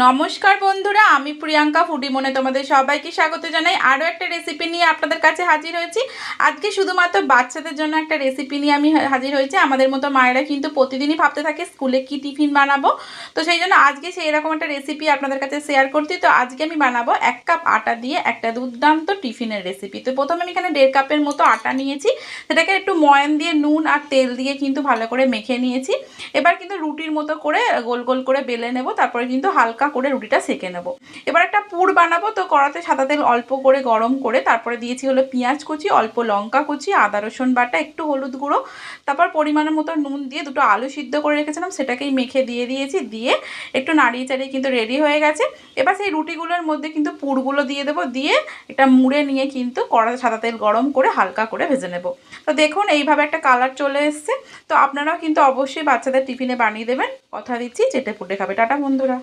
নমস্কার বন্ধুরা, আমি প্রিয়াঙ্কা ফুডি মনে তোমাদের সবাইকে স্বাগত জানাই। আরও একটা রেসিপি নিয়ে আপনাদের কাছে হাজির হয়েছি। আজকে শুধুমাত্র বাচ্চাদের জন্য একটা রেসিপি নিয়ে আমি হাজির হয়েছি। আমাদের মতো মায়েরা কিন্তু প্রতিদিনই ভাবতে থাকে স্কুলে কি টিফিন বানাবো, তো সেই জন্য আজকে সেই এরকম একটা রেসিপি আপনাদের কাছে শেয়ার করছি। তো আজকে আমি বানাবো 1 কাপ আটা দিয়ে একটা দুর্দান্ত টিফিনের রেসিপি। তো প্রথমে আমি এখানে 1.5 কাপের মতো আটা নিয়েছি, সেটাকে একটু ময়ান দিয়ে নুন আর তেল দিয়ে কিন্তু ভালো করে মেখে নিয়েছি। এবার কিন্তু রুটির মতো করে গোল গোল করে বেলে নেব, তারপরে কিন্তু হালকা করে রুটিটা সেঁকে নেব। এবার একটা পুর বানাবো, তো কড়াতে সাদা তেল অল্প করে গরম করে তারপরে দিয়েছি হলো পেঁয়াজ কুচি, অল্প লঙ্কা কুচি, আদা রসুন বাটা, একটু হলুদ গুঁড়ো, তারপর পরিমাণের মতো নুন দিয়ে দুটো আলু সিদ্ধ করে রেখেছিলাম সেটাকেই মেখে দিয়ে দিয়েছি। দিয়ে একটু নাড়িয়ে চাড়িয়ে কিন্তু রেডি হয়ে গেছে। এবার সেই রুটিগুলোর মধ্যে কিন্তু পুরগুলো দিয়ে দেবো, দিয়ে এটা মুড়ে নিয়ে কিন্তু কড়াতে সাদা তেল গরম করে হালকা করে ভেজে নেব। তো দেখুন এইভাবে একটা কালার চলে এসছে। তো আপনারাও কিন্তু অবশ্যই বাচ্চাদের টিফিনে বানিয়ে দেবেন, কথা দিচ্ছি চেটে পুটে খাবে। টাটা বন্ধুরা।